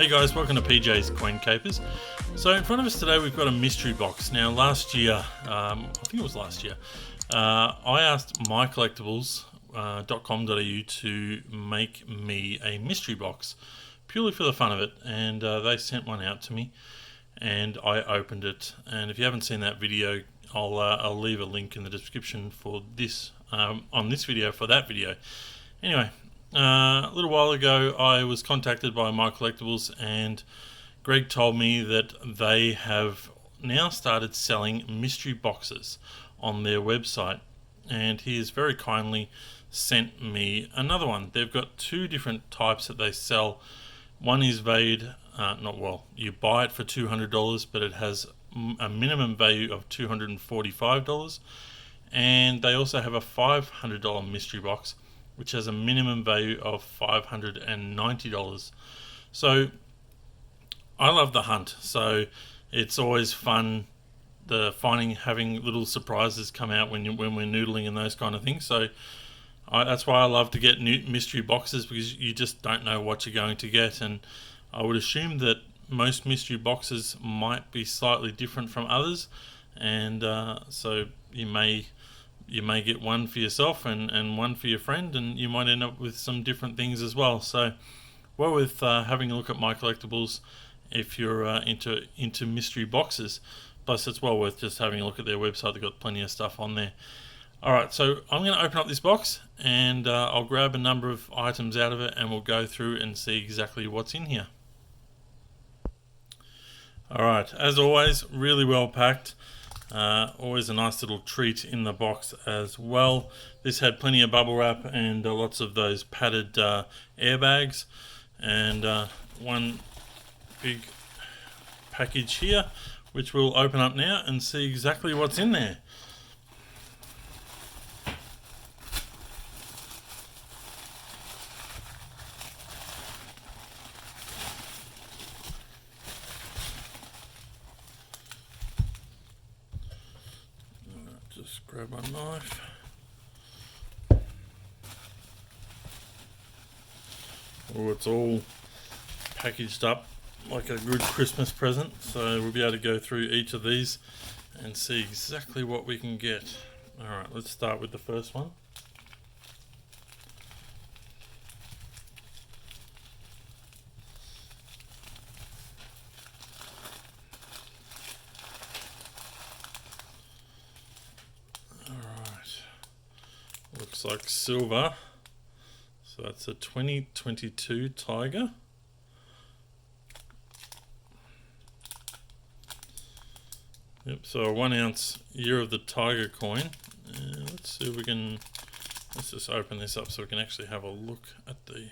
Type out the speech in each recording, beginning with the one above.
Hey guys, welcome to PJ's Coin Capers. So in front of us today we've got a mystery box. Now last year, I think it was last year, I asked mycollectibles.com.au to make me a mystery box purely for the fun of it, and they sent one out to me and I opened it. And if you haven't seen that video, I'll leave a link in the description for this on this video for that video. Anyway, a little while ago I was contacted by My Collectibles, and Greg told me that they have now started selling mystery boxes on their website, and he has very kindly sent me another one. They've got two different types that they sell. One is valued, you buy it for $200, but it has a minimum value of $245, and they also have a $500 mystery box which has a minimum value of $590. So I love the hunt, so it's always fun having little surprises come out when we're noodling and those kind of things. So that's why I love to get new mystery boxes, because you just don't know what you're going to get, and I would assume that most mystery boxes might be slightly different from others, and so you may get one for yourself and one for your friend, and you might end up with some different things as well. So well worth having a look at My Collectibles if you're into mystery boxes. Plus it's well worth just having a look at their website. They've got plenty of stuff on there. Alright, so I'm going to open up this box, and I'll grab a number of items out of it and we'll go through and see exactly what's in here. Alright, as always, really well packed. Always a nice little treat in the box as well. This had plenty of bubble wrap and lots of those padded airbags, and one big package here which we'll open up now and see exactly what's in there. Just grab my knife. Oh, it's all packaged up like a good Christmas present, so we'll be able to go through each of these and see exactly what we can get. Alright, let's start with the first one. Looks like silver, so that's a 2022 Tiger. Yep, so a 1 ounce Year of the Tiger coin. Let's see if we can, let's just open this up so we can actually have a look at the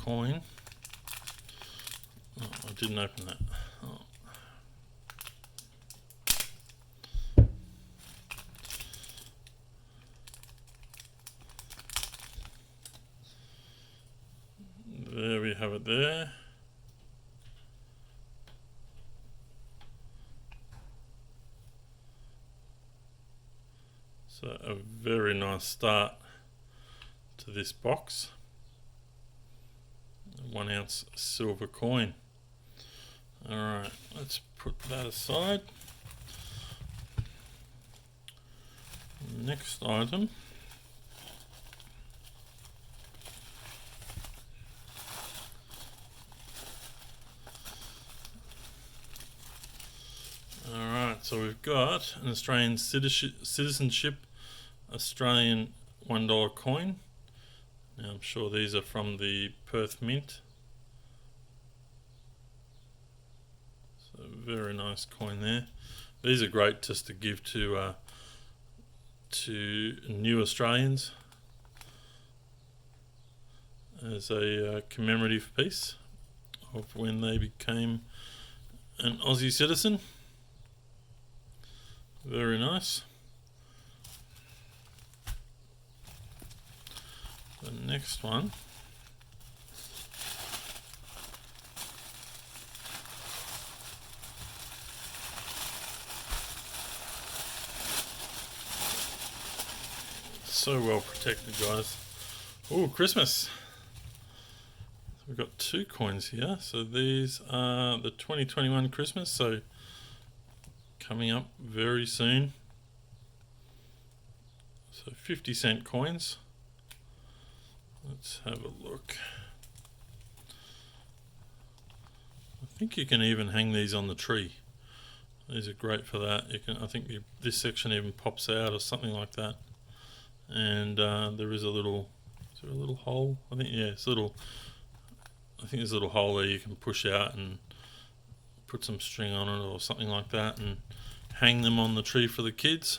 coin. Oh, I didn't open that. Oh. There we have it there. So a very nice start to this box. A 1 ounce silver coin. Alright, let's put that aside. Next item. So we've got an Australian Citizenship Australian $1 coin. Now I'm sure these are from the Perth Mint. So very nice coin there. These are great just to give to new Australians as a commemorative piece of when they became an Aussie citizen. Very nice. The next one. So well protected, guys. Oh, Christmas. We've got 2 coins here. So these are the 2021 Christmas, so coming up very soon. So 50-cent coins. Let's have a look. I think you can even hang these on the tree. These are great for that. You can, I think this section even pops out or something like that. And there is a little, is there a little hole? I think, yeah, it's a little, I think there's a little hole there you can push out and put some string on it or something like that and hang them on the tree for the kids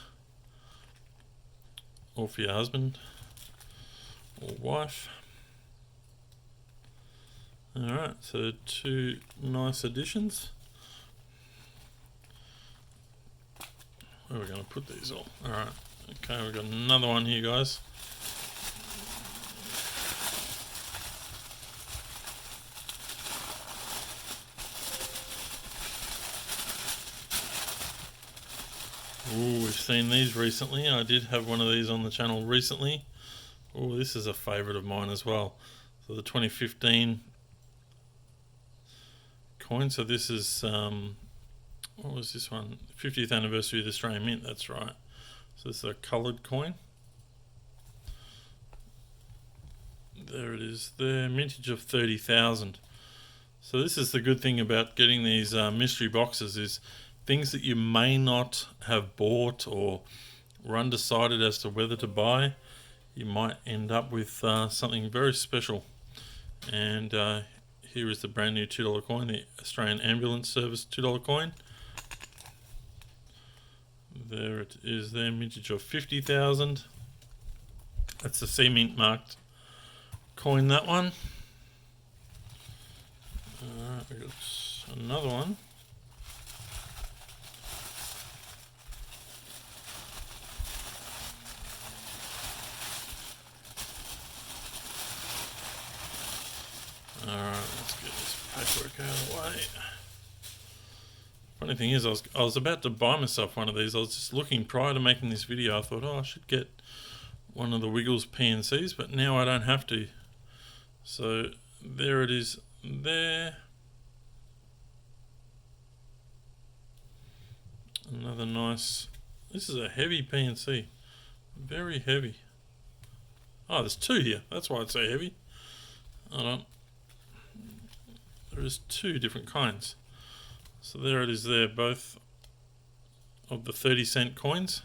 or for your husband or wife. Alright, so 2 nice additions. Where are we going to put these all? Alright, okay, we've got another one here, guys. Ooh, we've seen these recently. I did have one of these on the channel recently. Oh, this is a favourite of mine as well. So the 2015 coin. So this is, what was this one? 50th anniversary of the Australian Mint, that's right. So this is a coloured coin. There it is there, mintage of 30,000. So this is the good thing about getting these mystery boxes, is things that you may not have bought or were undecided as to whether to buy, you might end up with something very special. And here is the brand new $2 coin, the Australian Ambulance Service $2 coin. There it is there, mintage of 50,000. That's the C Mint marked coin, that one. Alright, we've got another one. Alright, let's get this paperwork out of the way. Funny thing is, I was about to buy myself one of these. I was just looking prior to making this video. I thought, oh, I should get one of the Wiggles PNCs, but now I don't have to. So there it is there. Another nice, this is a heavy PNC. Very heavy. Oh, there's 2 here. That's why it's so heavy. Hold on. There is 2 different kinds. So there it is there, both of the 30-cent coins.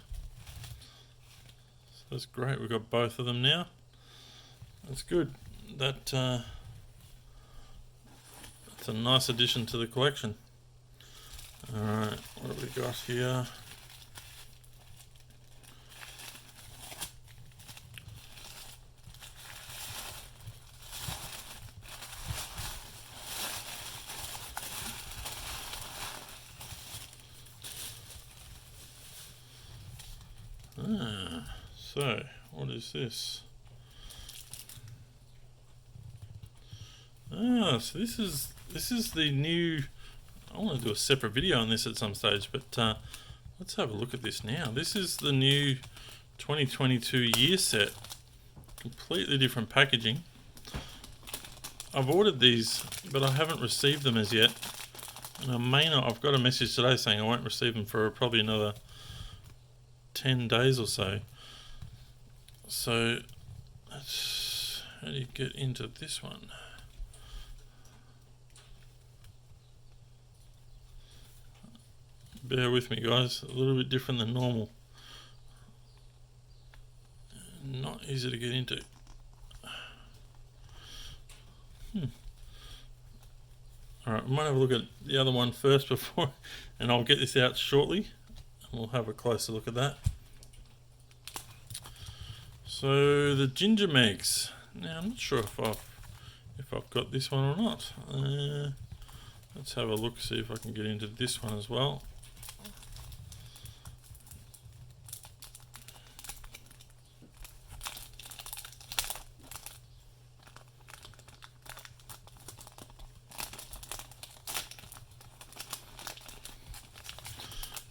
So that's great, we've got both of them now. That's good. That's a nice addition to the collection. Alright, what have we got here? So what is this? So this is the new, I want to do a separate video on this at some stage, but let's have a look at this now. This is the new 2022 year set. Completely different packaging. I've ordered these, but I haven't received them as yet. And I may not, I've got a message today saying I won't receive them for probably another 10 days or so. So, how do you get into this one? Bear with me, guys, a little bit different than normal. Not easy to get into. Alright, we might have a look at the other one first before, and I'll get this out shortly, and we'll have a closer look at that. So the Ginger Meggs. Now I'm not sure if I've got this one or not. Let's have a look, see if I can get into this one as well.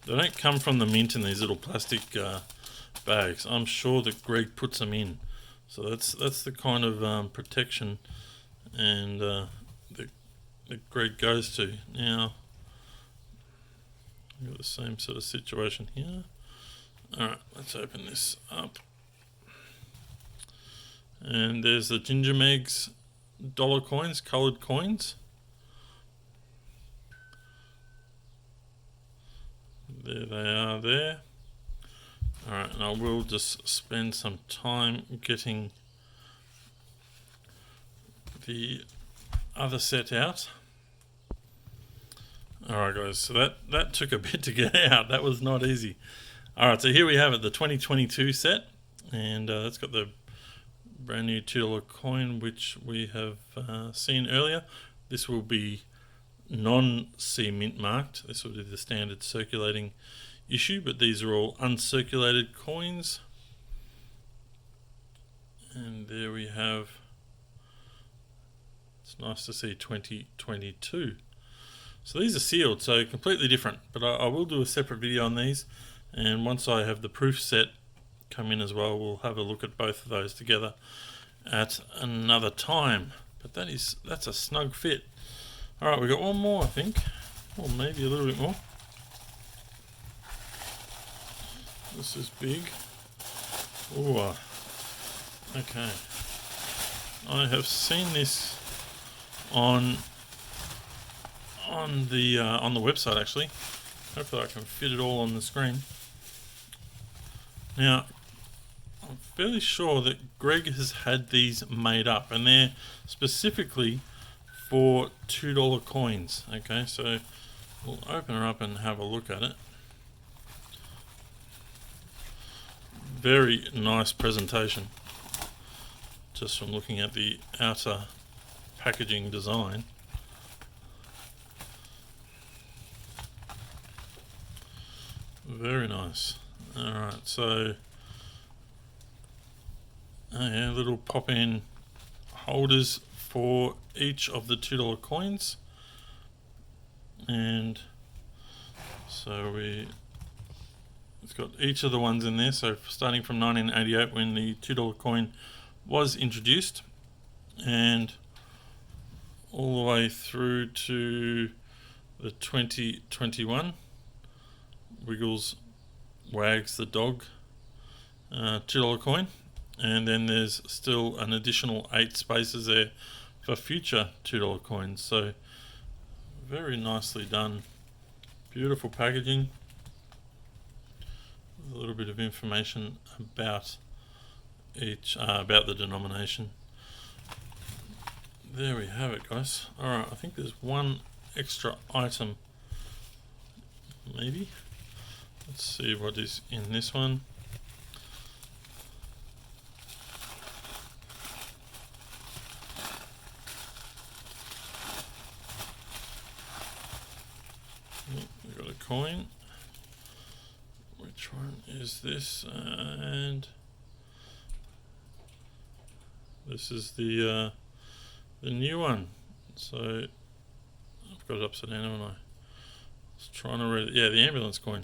They don't come from the mint in these little plastic bags. I'm sure that Greg puts them in. So that's the kind of protection and that Greg goes to. Now, we've got the same sort of situation here. Alright, let's open this up. And there's the Ginger Meggs dollar coins, coloured coins. There they are there. Alright, and I will just spend some time getting the other set out. Alright guys, so that took a bit to get out. That was not easy. Alright, so here we have it, the 2022 set. And that's got the brand new $2 coin, which we have seen earlier. This will be non-C mint marked. This will be the standard circulating issue, but these are all uncirculated coins. And there we have, it's nice to see 2022. So these are sealed, so completely different, but I will do a separate video on these, and once I have the proof set come in as well, we'll have a look at both of those together at another time. But that's a snug fit. Alright, we've got one more, I think, or maybe a little bit more. This is big. Ooh, okay. I have seen this on the website actually. Hopefully I can fit it all on the screen. Now, I'm fairly sure that Greg has had these made up, and they're specifically for $2 coins. Okay, so we'll open her up and have a look at it. Very nice presentation, just from looking at the outer packaging design. Very nice. Alright, so yeah, little pop-in holders for each of the $2 coins, and so it's got each of the ones in there, so starting from 1988 when the $2 coin was introduced, and all the way through to the 2021 Wiggles Wags the Dog $2 coin, and then there's still an additional 8 spaces there for future $2 coins. So very nicely done, beautiful packaging, a little bit of information about each about the denomination. There we have it, guys. Alright, I think there's one extra item maybe. Let's see what is in this one. We've got a coin. Which one is this? And this is the new one. So I've got it upside down, haven't I? I was trying to read it. Yeah, the ambulance coin.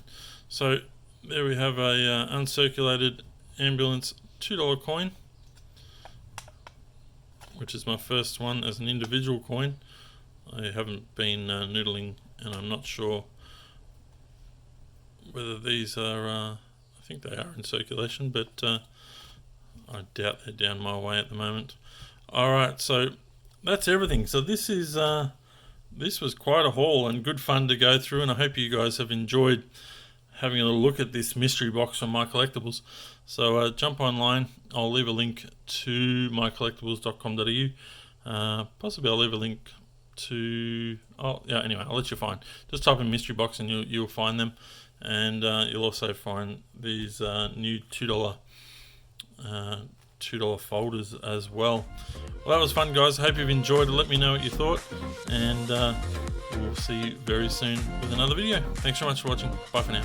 So there we have a uncirculated ambulance $2 coin, which is my first one as an individual coin. I haven't been noodling, and I'm not sure whether these are, I think they are in circulation, but I doubt they're down my way at the moment. Alright, so that's everything. So this is this was quite a haul and good fun to go through, and I hope you guys have enjoyed having a look at this mystery box from My Collectibles. So jump online. I'll leave a link to mycollectibles.com.au. Possibly I'll leave a link to, anyway, I'll let you find. Just type in mystery box and you'll find them, and you'll also find these new $2 folders as well. Well, that was fun, guys. Hope you've enjoyed it. Let me know what you thought, and we'll see you very soon with another video. Thanks so much for watching. Bye for now.